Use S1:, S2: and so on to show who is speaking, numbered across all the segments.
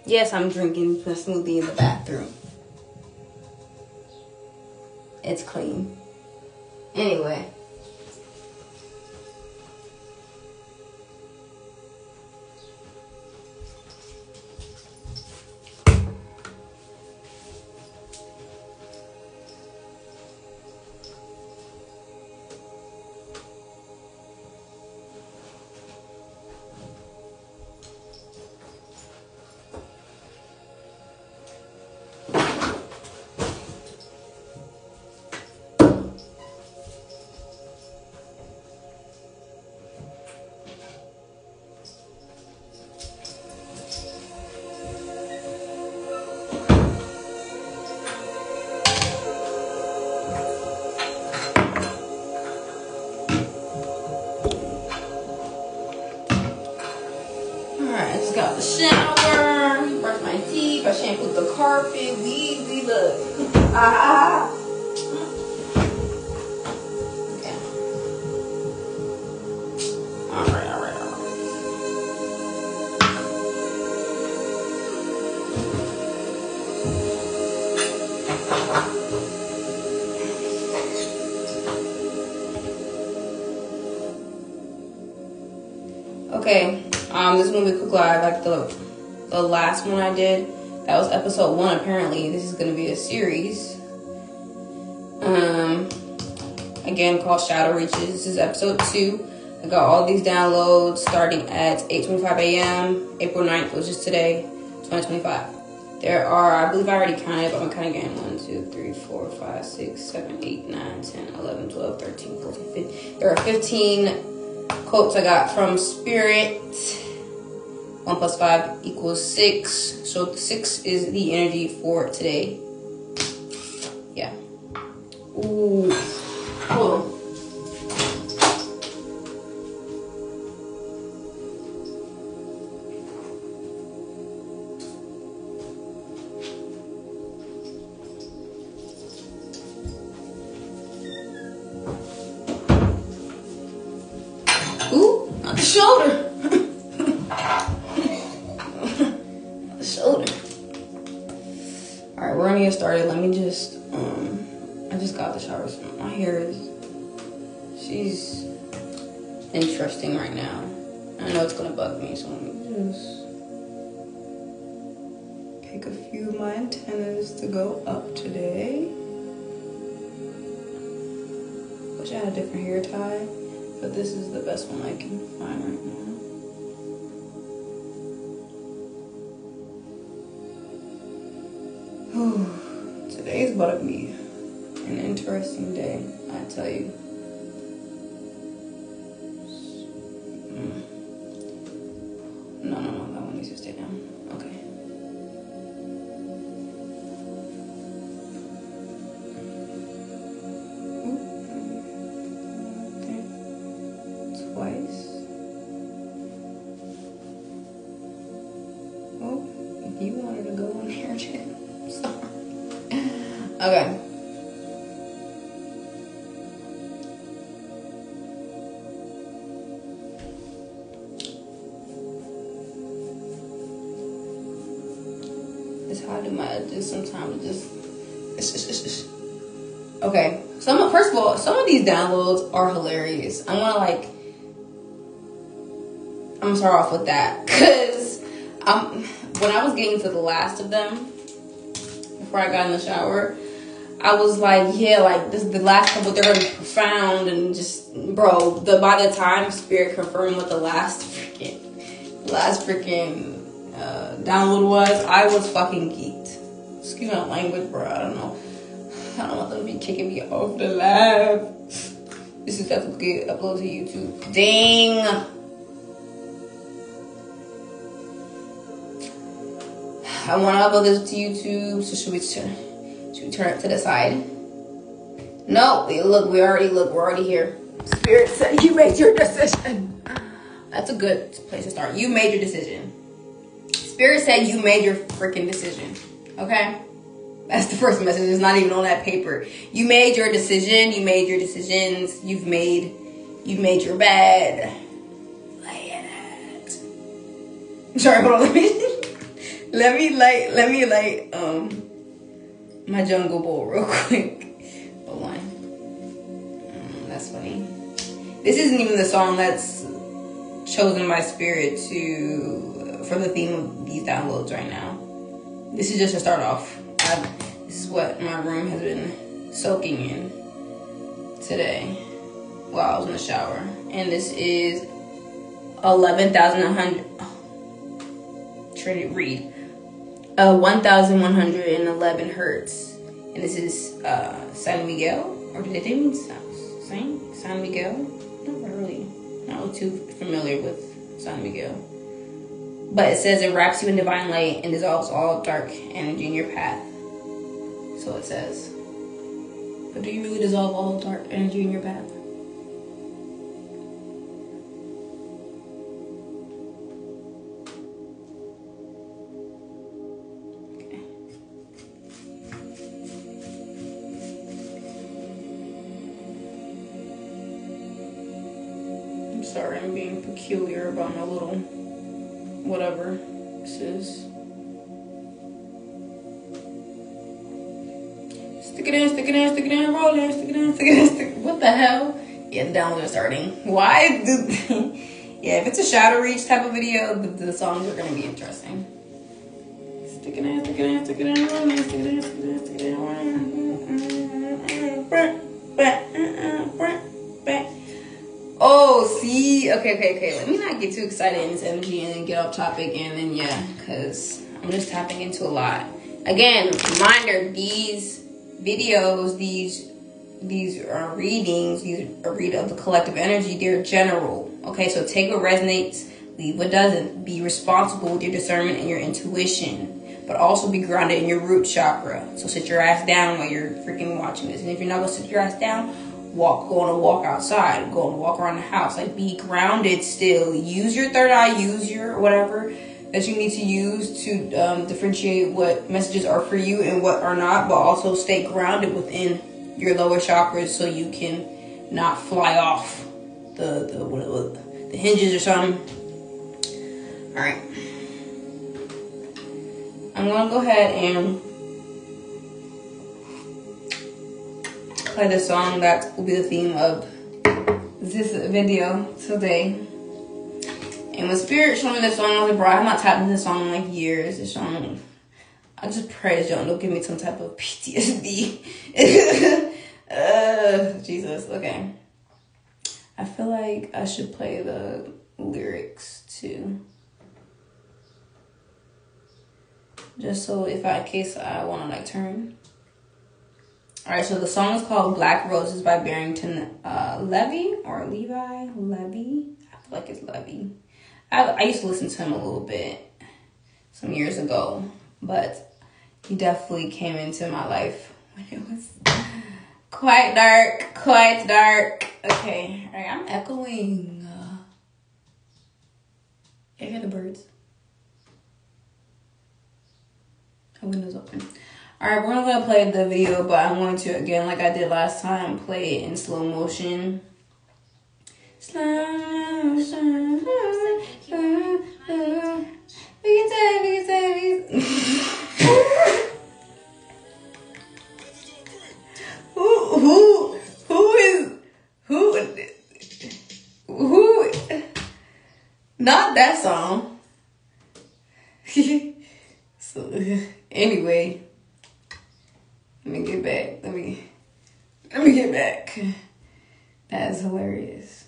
S1: Yes, I'm drinking the smoothie in the bathroom. It's clean. Anyway. Got the shower, brush my teeth, I shampooed the carpet, we look. Okay. Alright. Okay. This is gonna be a quick live, like the last one I did. That was episode 1. Apparently, this is gonna be a series. Again, called Shadow Reaches. This is episode 2. I got all these downloads starting at 8:25 a.m. April 9th, which is today, 2025. There are, I believe I already counted, but I'm counting again. 1, 2, 3, 4, 5, 6, 7, 8, 9, 10, 11, 12, 13, 14, 15. There are 15 quotes I got from Spirit. 1 plus 5 equals 6. So 6 is the energy for today. Yeah. Ooh. Cool. Ooh, not the shoulder. Alright, we're gonna get started. Let me just, I just got the shower. So my hair is, she's interesting right now. I know it's gonna bug me, so let me just pick a few of my antennas to go up today. Wish I had a different hair tie, but this is the best one I can find right now. Today's about to be an interesting day, I tell you. No, that one needs to stay down. Okay. Okay. Twice. Oh, if you wanted to go on there, Jen. Okay. It's hard to do sometimes. Just okay. First of all, some of these downloads are hilarious. I'm gonna start off with that because when I was getting to the last of them before I got in the shower, I was like, yeah, like this the last couple, they're gonna be profound and just, bro. By the time Spirit confirmed what the last freaking download was, I was fucking geeked. Excuse my language, bro. I don't want them to be kicking me off the live. This is definitely get uploaded to YouTube. Dang. I want to upload this to YouTube, so should we turn it to the side? No, we're already here. Spirit said you made your decision. That's a good place to start. You made your decision. Spirit said you made your freaking decision. Okay? That's the first message. It's not even on that paper. You made your decision. You made your decisions. You've made your bed. Lay in it. Sorry, hold on. Let me light my jungle bowl real quick. Hold on. That's funny. This isn't even the song that's chosen by Spirit for the theme of these downloads right now. This is just to start off. This is what my room has been soaking in today while I was in the shower. And this is 11,100. Trin, read. 1,111 hertz. And this is San Miguel. Or did they mean San Miguel? Not too familiar with San Miguel. But it says it wraps you in divine light and dissolves all dark energy in your path. So it says. But do you really dissolve all dark energy in your path? Okay. I'm sorry, I'm being peculiar about my little whatever this is. Stick it in, roll in, stick it in. What the hell? Yeah, the downloads are starting. Why? Yeah, if it's a shadow reach type of video, the songs are gonna be interesting. Stick it in, roll in, stick it in, roll in. Oh, see? Okay. Let me not get too excited in this energy and then get off topic and then, yeah, because I'm just tapping into a lot. Again, reminder, these videos, these readings, these are read of the collective energy, they're general. Okay, so take what resonates, leave what doesn't. Be responsible with your discernment and your intuition, but also be grounded in your root chakra. So sit your ass down while you're freaking watching this. And if you're not going to sit your ass down, go on a walk outside, go on a walk around the house. Like, be grounded still. Use your third eye, use your whatever that you need to use to differentiate what messages are for you and what are not, but also stay grounded within your lower chakras so you can not fly off the hinges or something. All right, I'm gonna go ahead and play the song that will be the theme of this video today. And when Spirit showed me this song, I was like, bro, I have not tapped into this song in like years. This song, I just pray this don't give me some type of PTSD. Jesus, okay. I feel like I should play the lyrics too. Just so in case I want to like turn. Alright, so the song is called Black Roses by Barrington Levy or Levi? Levy? I feel like it's Levy. I used to listen to him a little bit some years ago, but he definitely came into my life when it was quite dark. Okay, all right, I'm echoing. I hear the birds. The window's open. All right, we're not gonna play the video, but I'm going to, again, like I did last time, play it in slow motion. Who? Not that song. So anyway, let me get back. Let me get back. That is hilarious.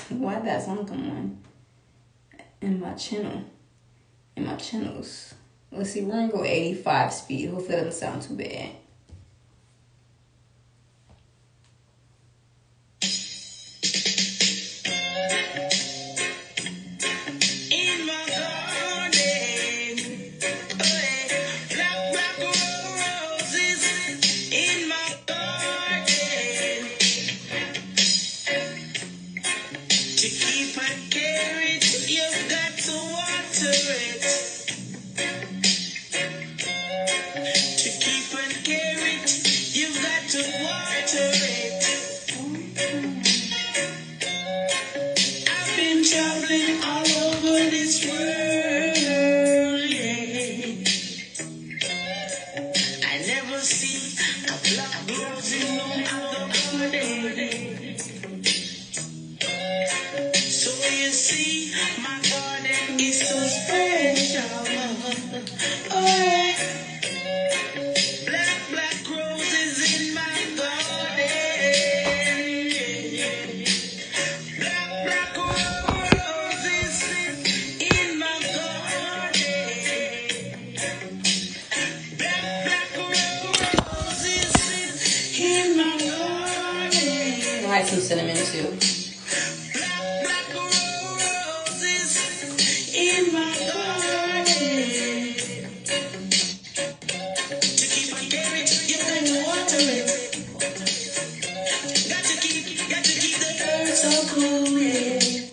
S1: Why did that song come on in my channel? In my channels. Let's see, we're gonna go 85 speed. Hopefully that doesn't sound too bad.
S2: Traveling all over this world, yeah. see, my garden is so special. Oh, yeah. Black roses in my garden. Black roses in my garden. Black roses in my garden.
S1: I like some cinnamon too.
S2: Black roses in my garden. To keep my carrot, you got to water it. Got to keep the earth so cool, yeah.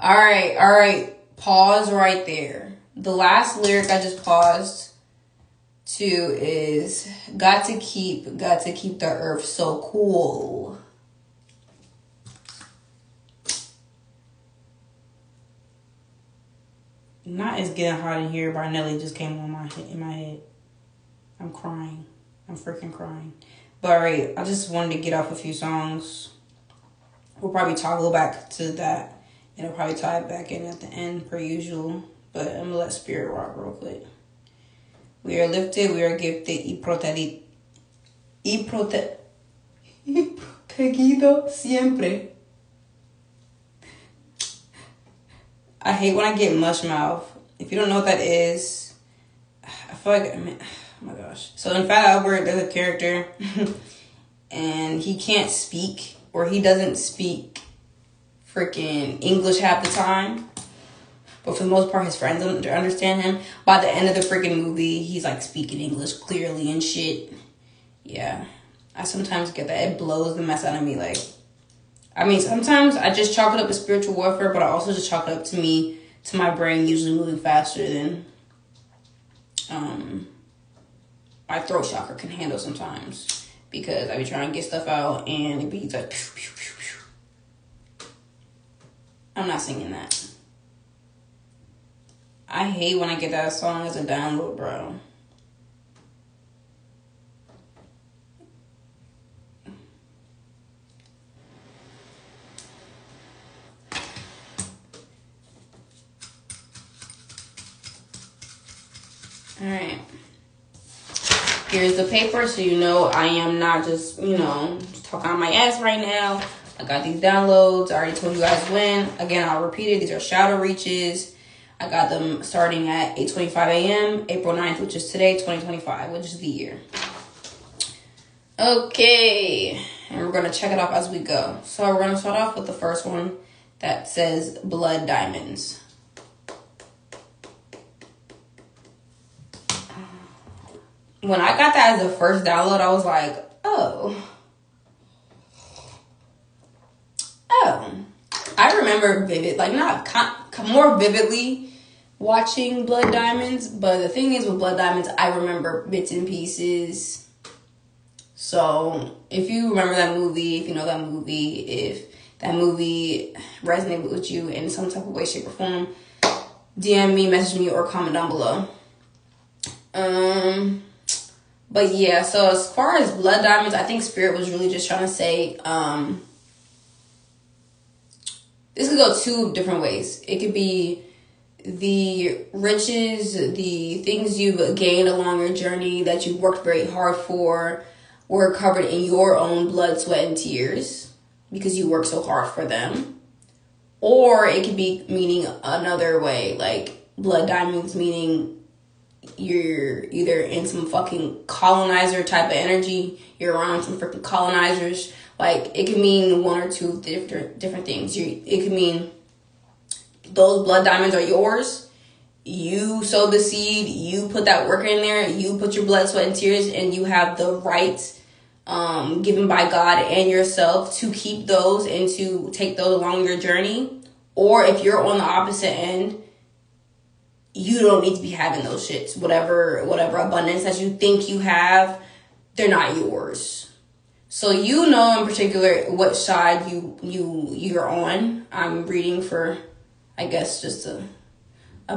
S1: All right. Pause right there. The last lyric I just paused to is got to keep the earth so cool. Not It's Getting Hot in Here by Nelly just came on in my head. I'm crying. I'm freaking crying. But alright, I just wanted to get off a few songs. We'll probably toggle back to that. And I'll probably tie it back in at the end per usual. But I'm gonna let Spirit rock real quick. We are lifted, we are gifted, y protegido siempre. I hate when I get mush mouth. If you don't know what that is, I feel like, oh my gosh. So in Fat Albert, there's a character, and he can't speak, or he doesn't speak freaking English half the time. But for the most part, his friends understand him. By the end of the freaking movie, he's like speaking English clearly and shit. Yeah. I sometimes get that. It blows the mess out of me. Like, I mean, sometimes I just chalk it up to spiritual warfare, but I also just chalk it up to my brain usually moving faster than my throat chakra can handle sometimes. Because I be trying to get stuff out and it be like, pew, pew, pew, pew. I'm not singing that. I hate when I get that song as a download, bro. Alright. Here's the paper, so you know I am not just, just talking on my ass right now. I got these downloads. I already told you guys when. Again, I'll repeat it. These are shadow reaches. I got them starting at 8:25 a.m. April 9th, which is today, 2025, which is the year. Okay. And we're going to check it off as we go. So we're going to start off with the first one that says Blood Diamonds. When I got that as the first download, I was like, oh. I remember more vividly watching Blood Diamonds, but the thing is with Blood Diamonds, I remember bits and pieces. So if you remember that movie, if you know that movie, if that movie resonated with you in some type of way, shape, or form, DM me, message me, or comment down below. But yeah, so as far as Blood Diamonds, I think Spirit was really just trying to say, this could go two different ways. It could be the riches, the things you've gained along your journey that you've worked very hard for, were covered in your own blood, sweat, and tears because you worked so hard for them. Or it could be meaning another way, like Blood Diamonds meaning you're either in some fucking colonizer type of energy, you're around some freaking colonizers. Like, it could mean one or two different things. It could mean those blood diamonds are yours. You sowed the seed. You put that work in there. You put your blood, sweat, and tears, and you have the right given by God and yourself to keep those and to take those along your journey. Or if you're on the opposite end, you don't need to be having those shits. Whatever abundance that you think you have, they're not yours. So you know in particular what side you're on. I'm reading for, I guess, just a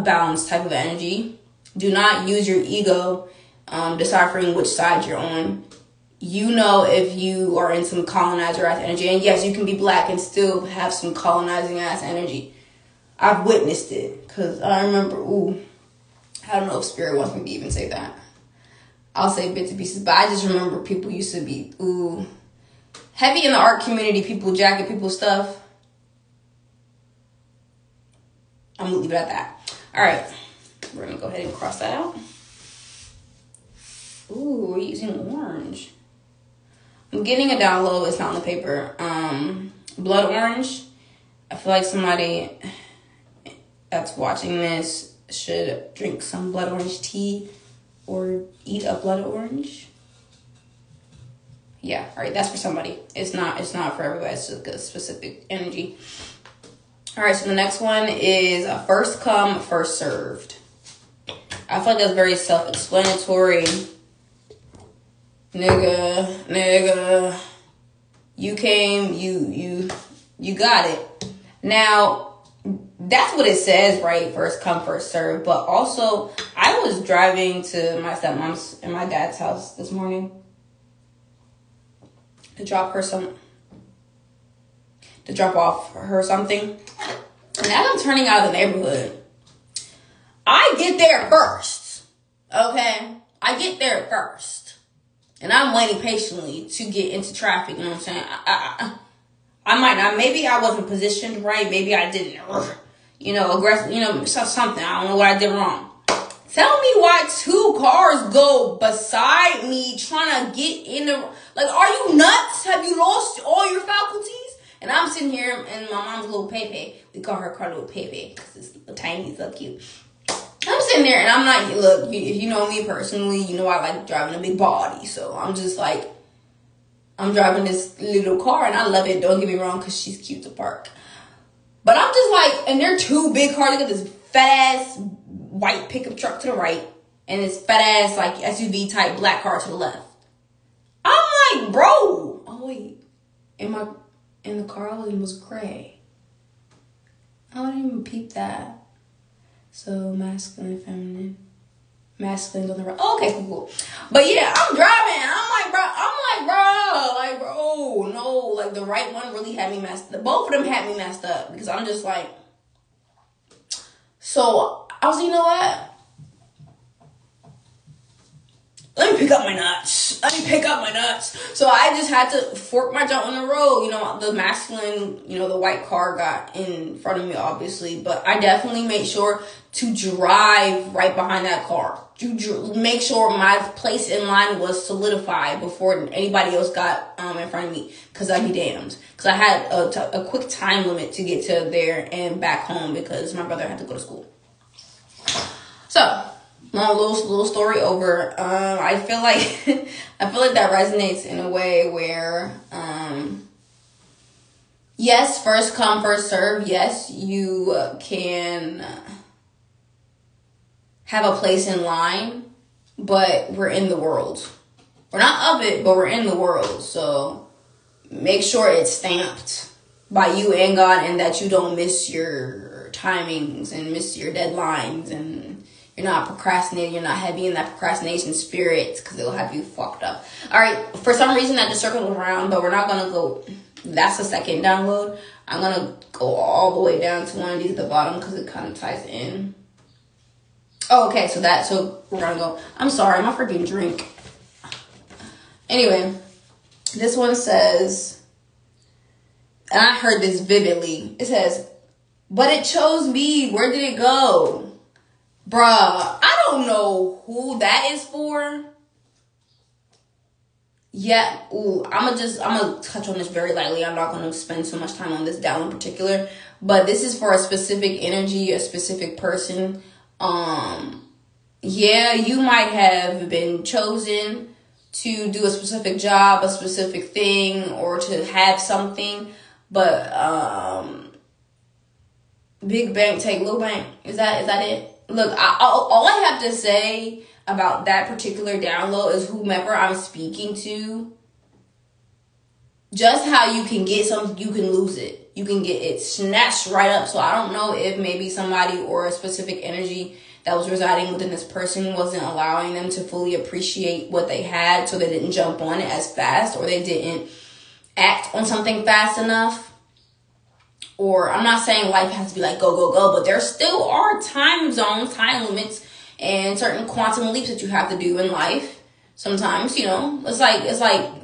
S1: balanced type of energy. Do not use your ego deciphering which side you're on. You know if you are in some colonizer ass energy. And yes, you can be black and still have some colonizing ass energy. I've witnessed it. Because I remember, I don't know if Spirit wants me to even say that. I'll say bits and pieces. But I just remember people used to be, heavy in the art community. People jacket people's stuff. I'm going to leave it at that. All right. We're going to go ahead and cross that out. Ooh, we're using orange. I'm getting a download. It's not on the paper. Blood orange. I feel like somebody that's watching this should drink some blood orange tea or eat a blood orange. Yeah, all right, that's for somebody. It's not for everybody. It's just a specific energy. All right, so the next one is a first come, first served. I feel like that's very self-explanatory. Nigga, you came, you got it. Now, that's what it says, right? First come, first serve. But also, I was driving to my stepmom's and my dad's house this morning to drop off her something. And as I'm turning out of the neighborhood, I get there first. Okay? I get there first. And I'm waiting patiently to get into traffic, you know what I'm saying? I might not, maybe I wasn't positioned right, maybe I didn't, aggressive, something, I don't know what I did wrong. Tell me why 2 cars go beside me trying to get in the, like, are you nuts? Have you lost all your faculties? And I'm sitting here in my mom's little Pepe. We call her car little Pepe because it's tiny, so cute. I'm sitting there and I'm like, look, if you know me personally, you know I like driving a big body. So I'm just like, I'm driving this little car and I love it. Don't get me wrong, because she's cute to park. But I'm just like, and there are 2 big cars. Look at this fat ass white pickup truck to the right and this fat ass like SUV type black car to the left. I'm like, bro. Oh wait, in the car I was in was gray. I don't even peep that. So masculine, feminine. Masculine's on the right. Oh, okay, cool. But yeah, I'm driving. I'm like, bro, no. Like, the right one really had me messed up. Both of them had me messed up. Because I'm just like. So, I was, you know what? Let me pick up my nuts. So, I just had to fork my jump on the road. You know, the masculine, the white car got in front of me, obviously. But I definitely made sure to drive right behind that car. To make sure my place in line was solidified before anybody else got in front of me. Because I'd be damned. Because I had a quick time limit to get to there and back home because my brother had to go to school. So, long little story over. I feel like that resonates in a way where, yes, first come, first serve. Yes, you can have a place in line, but we're in the world. We're not of it, but we're in the world. So make sure it's stamped by you and God, and that you don't miss your timings and miss your deadlines, and you're not procrastinating. You're not heavy in that procrastination spirit, because it'll have you fucked up. All right. For some reason that just circled around, but we're not going to go. That's the second download. I'm going to go all the way down to one of these at the bottom because it kind of ties in. Oh, okay. So we're going to go. I'm sorry. My freaking drink. Anyway, this one says, and I heard this vividly. It says, but it chose me. Where did it go? Bruh, I don't know who that is for. Yeah, I'm gonna touch on this very lightly. I'm not gonna spend so much time on this down in particular. But this is for a specific energy, a specific person. Yeah, you might have been chosen to do a specific job, a specific thing, or to have something. But, big bank take little bank. Is that it? Look, all I have to say about that particular download is whomever I'm speaking to, just how you can get something, you can lose it. You can get it snatched right up. So I don't know if maybe somebody or a specific energy that was residing within this person wasn't allowing them to fully appreciate what they had, so they didn't jump on it as fast, or they didn't act on something fast enough. Or I'm not saying life has to be like go, go, go, but there still are time zones, time limits, and certain quantum leaps that you have to do in life. Sometimes, you know, it's like,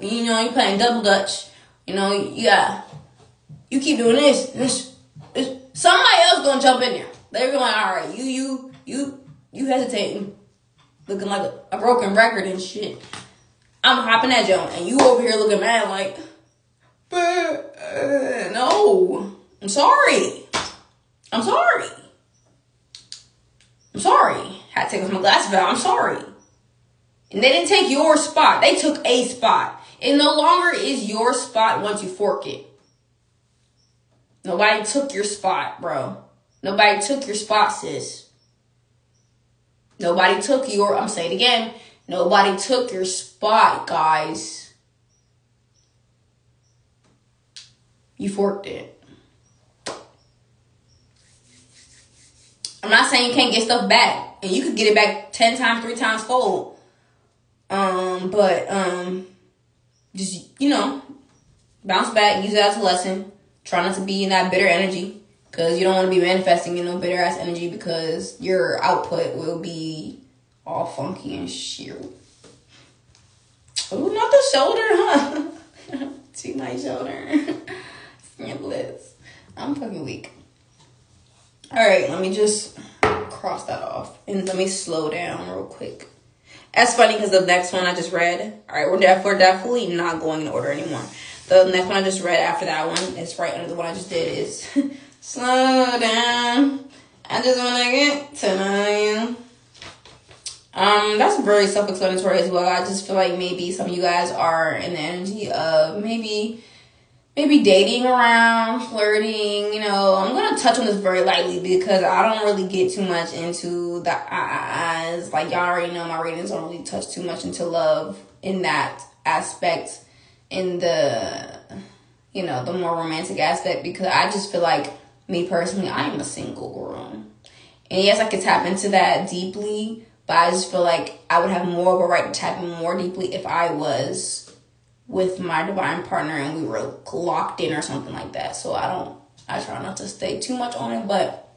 S1: you know, you're playing double dutch. You know, you keep doing this, somebody else gonna jump in there. They're going, all right, you hesitating, looking like a broken record and shit. I'm hopping that jump, and you over here looking mad like, no, I'm sorry. Had to take off my glasses out. I'm sorry. And they didn't take your spot. They took a spot. It no longer is your spot once you fork it. Nobody took your spot, bro. Nobody took your spot, sis. Nobody took your, I'm saying it again, nobody took your spot, guys. You forked it. I'm not saying you can't get stuff back. And you could get it back 10 times, 3 times fold. Just, you know, bounce back, use it as a lesson. Try not to be in that bitter energy. Because you don't want to be manifesting in no bitter ass energy, because your output will be all funky and shit. Oh, not the shoulder, huh? To my shoulder. Bliss. I'm fucking weak. Alright, let me just cross that off. And let me slow down real quick. That's funny because the next one I just read. Alright, we're definitely not going in order anymore. The next one I just read after that one, it's right under the one I just did, is slow down. I just want to get to know you. That's very self-explanatory as well. I just feel like maybe some of you guys are in the energy of maybe dating around, flirting, you know. I'm going to touch on this very lightly because I don't really get too much into the eyes. Like, y'all already know my readings don't really touch too much into love in that aspect, in the, you know, the more romantic aspect, because I just feel like, me personally, I am a single girl. And yes, I could tap into that deeply, but I just feel like I would have more of a right to tap in more deeply if I was with my divine partner and we were locked in or something like that. So I try not to stay too much on it, but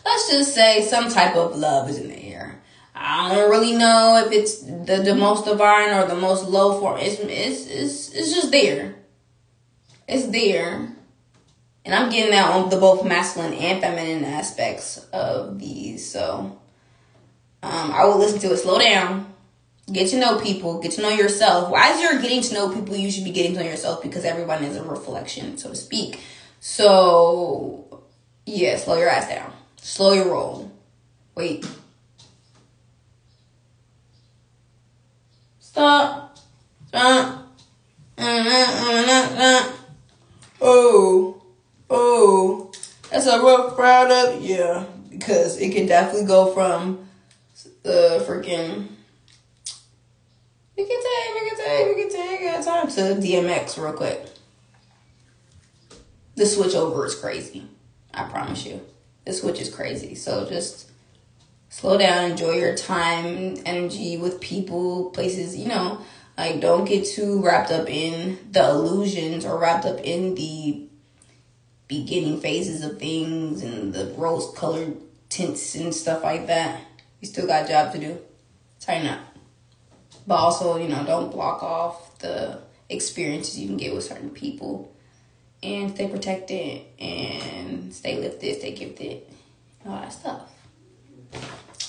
S1: let's just say some type of love is in the air. I don't really know if it's the most divine or the most low form. It's just there. It's there. And I'm getting that on the both masculine and feminine aspects of these. So I will listen to it. Slow down. Get to know people. Get to know yourself. As you're getting to know people, you should be getting to know yourself, because everyone is a reflection, so to speak. So, yeah, slow your ass down. Slow your roll. Wait. Stop. Oh. That's a rough crowd up. Yeah, because it can definitely go from the freaking... We can take time to DMX real quick. The switch over is crazy. I promise you. The switch is crazy. So just slow down, enjoy your time, energy with people, places, you know. Like, don't get too wrapped up in the illusions or wrapped up in the beginning phases of things and the rose-colored tints and stuff like that. You still got a job to do. Tighten up. But also, you know, don't block off the experiences you can get with certain people. And stay protected and stay lifted, stay gifted, and all that stuff.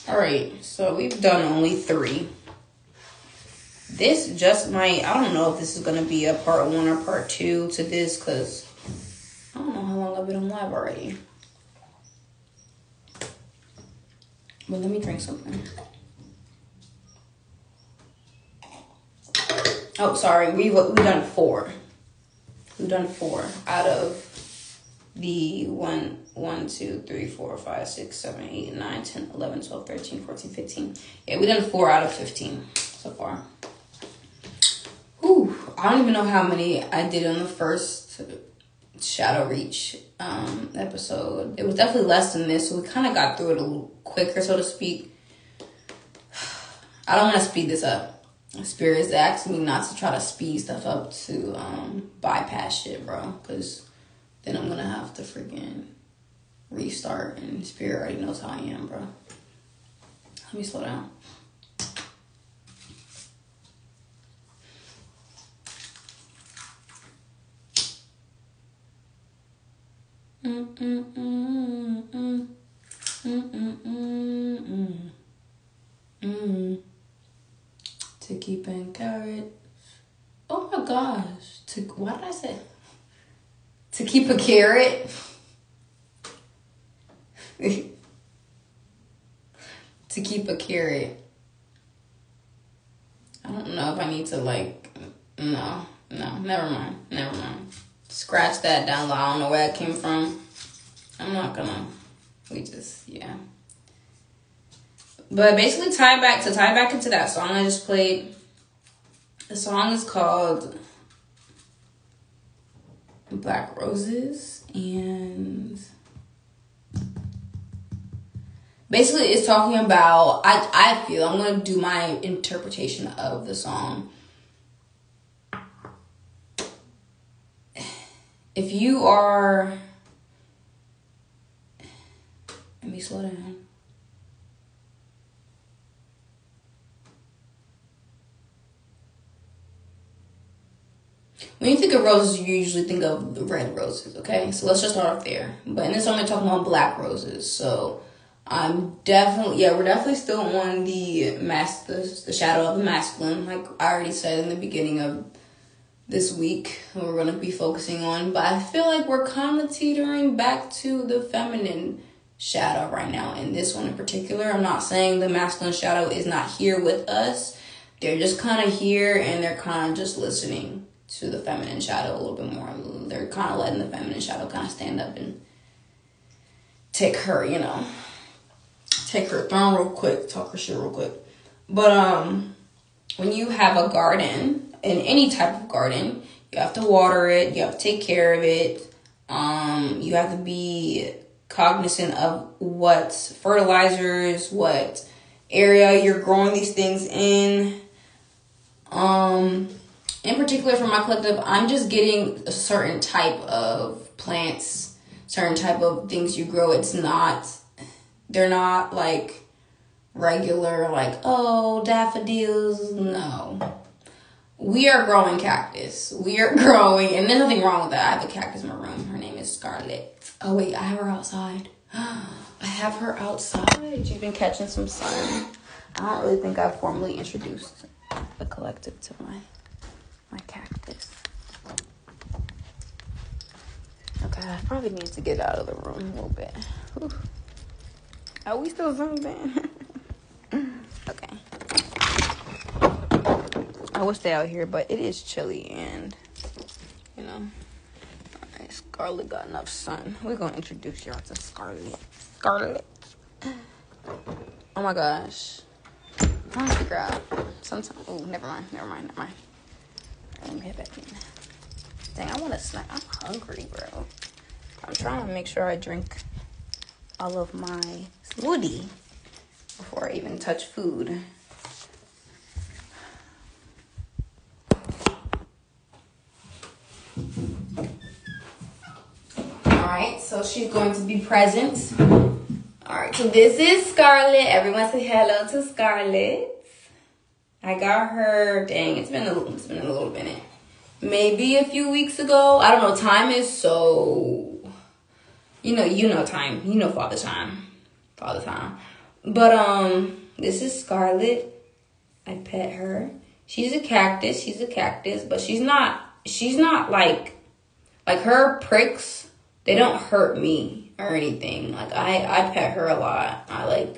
S1: Alright, so we've done only 3. This just might, I don't know if this is going to be a part 1 or part 2 to this, because I don't know how long I've been on live already. But let me drink something. Oh, sorry. We've done 4. We've done 4 out of the 1, 2, 3, 4, 5, 6, 7, 8, 9, 10, 11, 12, 13, 14, 15. Yeah, we've done 4 out of 15 so far. Whew. I don't even know how many I did on the first Shadow Reach episode. It was definitely less than this, so we kind of got through it a little quicker, so to speak. I don't want to speed this up. Spirit is asking me not to try to speed stuff up to bypass shit, bro. Because then I'm going to have have to freaking restart, and Spirit already knows how I am, bro. Let me slow down. To keep in carrots. Oh my gosh. Why did I say? To keep a carrot. To keep a carrot. I don't know if I need to no, never mind. Scratch that down low. I don't know where it came from. I'm not gonna, yeah. But basically tie back into that song I just played. The song is called Black Roses, and basically it's talking about, I feel, I'm going to do my interpretation of the song. If you are, let me slow down. When you think of roses, you usually think of the red roses, okay? So let's just start off there. But in this song, I'm talking about black roses. So we're definitely still on the shadow of the masculine, like I already said in the beginning of this week, we're going to be focusing on. But I feel like we're kind of teetering back to the feminine shadow right now. In this one in particular, I'm not saying the masculine shadow is not here with us. They're just kind of here, and they're kind of just listening to the feminine shadow a little bit more. They're kind of letting the feminine shadow kind of stand up and take her, take her throne real quick, talk her shit real quick. But when you have a garden, in any type of garden, you have to water it, you have to take care of it. You have to be cognizant of what fertilizers, what area you're growing these things in. In particular for my collective, I'm just getting a certain type of plants, certain type of things you grow. They're not like regular, daffodils. No. We are growing cactus. We are growing, and there's nothing wrong with that. I have a cactus in my room. Her name is Scarlet. Oh wait, I have her outside. I have her outside. She's been catching some sun. I don't really think I've formally introduced the collective to my cactus. Okay, I probably need to get out of the room a little bit. Whew. Are we still zooming? Okay. I will stay out here, but it is chilly, and alright, Scarlet got enough sun. We're gonna introduce y'all to Scarlet. Oh my gosh. I'm trying to figure out. Sometimes. Oh, never mind. Let me head back in. Dang, I want a snack. I'm hungry, bro. I'm trying to make sure I drink all of my smoothie before I even touch food. Alright, so she's going to be present. Alright, so this is Scarlet. Everyone say hello to Scarlet. I got her, dang, it's been a little minute. Maybe a few weeks ago. I don't know, time is so, you know time. You know father time. But, this is Scarlet. I pet her. She's a cactus, but she's not like her pricks, they don't hurt me or anything. Like, I pet her a lot. I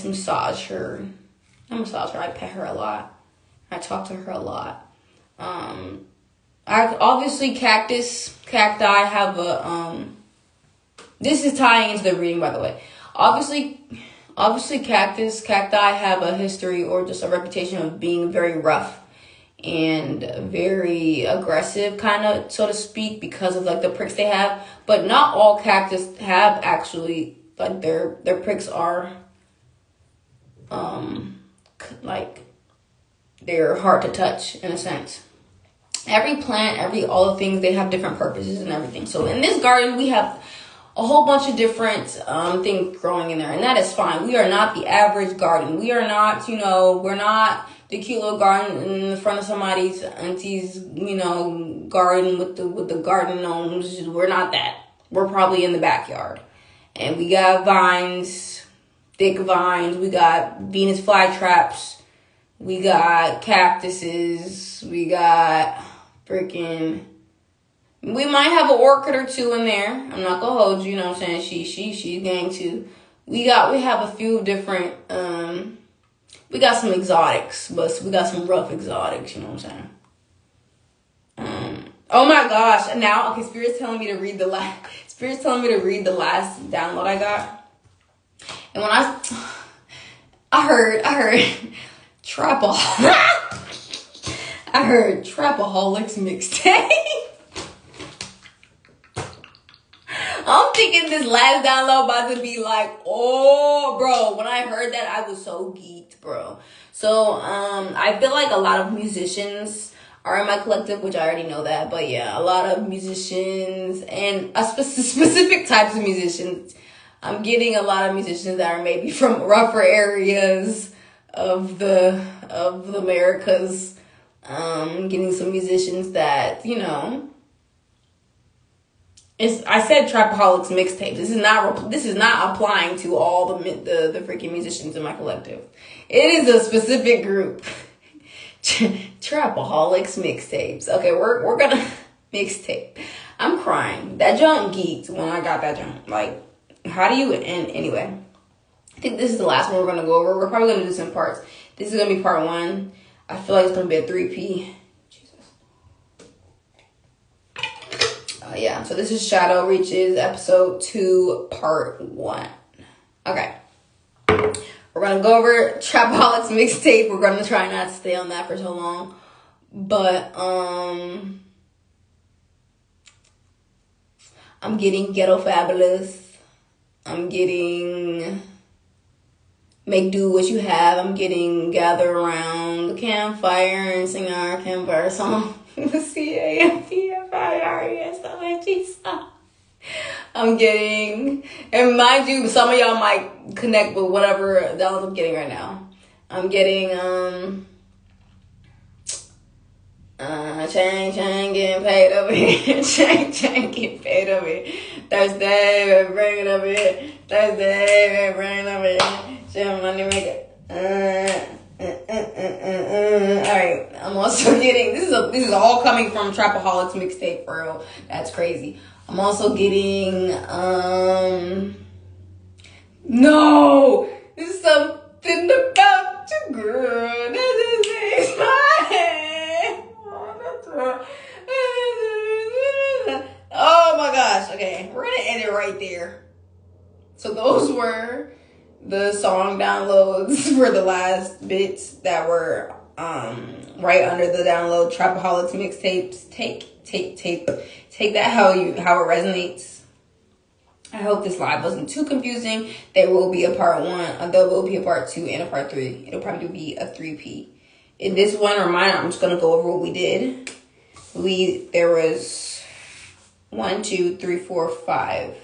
S1: massage her. I pet her a lot. I talk to her a lot. Obviously cacti have a, this is tying into the reading, by the way. Obviously cacti have a history or just a reputation of being very rough and very aggressive, kind of, so to speak, because of the pricks they have. But not all cactus have actually, their pricks are, they're hard to touch in a sense. every plant, all the things, they have different purposes and everything. So in this garden, we have a whole bunch of different things growing in there, and that is fine. We are not the average garden. We are not, we're not the cute little garden in front of somebody's auntie's, garden with the garden gnomes. We're not that. We're probably in the backyard. And we got vines, thick vines. We got Venus flytraps. We got cactuses. We got freaking... We might have an orchid or two in there. I'm not gonna hold you, what I'm saying? She's going to. We have a few different, we got some exotics, but we got some rough exotics, what I'm saying? Oh my gosh. Now, okay, Spirit's telling me to read the last download I got. And when I heard I heard Trapaholics mixtape. I'm thinking this last download about to be like, oh, bro. When I heard that, I was so geeked, bro. So, I feel like a lot of musicians are in my collective, which I already know that. But yeah, a lot of musicians and specific types of musicians. I'm getting a lot of musicians that are maybe from rougher areas of the Americas. Getting some musicians that, I said Trapaholics mixtape. This is not applying to all the freaking musicians in my collective. It is a specific group. Trapaholics mixtapes. Okay, we're gonna mixtape. I'm crying. That junk geeked when I got that junk. Like, how do you end anyway? I think this is the last one we're gonna go over. We're probably gonna do some parts. This is gonna be part 1. I feel like it's gonna be a 3P. Yeah, so this is Shadow Reaches, episode 2, part 1. Okay. We're going to go over Trapaholics mixtape. We're going to try not to stay on that for so long. But, I'm getting Ghetto Fabulous. I'm getting Make Do What You Have. I'm getting Gather Around the Campfire and Sing Our Campfire Song. C-A-M-P-F-I-R-E-S-O-N-G song. I'm getting, and mind you, some of y'all might connect with whatever downloads I'm getting right now. I'm getting, chain, getting paid over here. chain, getting paid over here. Thursday, bring it over here. Thursday, bring it over here. Share money maker. Alright, I'm also getting, this is all coming from Trapaholics mixtape, for real. That's crazy. I'm also getting, no! This is something about you, girl. That just makes my head. Oh my gosh, okay. We're gonna end it right there. So those were the song downloads for the last bits that were right under the download. Trapaholics mixtapes. Take that how it resonates. I hope this live wasn't too confusing. There will be a part 1, there will be a part 2 and a part 3. It'll probably be a 3P. In this one, reminder, I'm just gonna go over what we did. There was 1, 2, 3, 4, 5.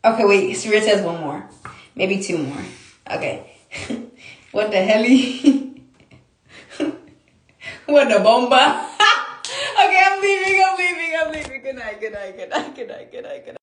S1: Okay, wait, Spirit says 1 more. Maybe 2 more. Okay. What the Helly? What the bomba? Okay, I'm leaving. Good night.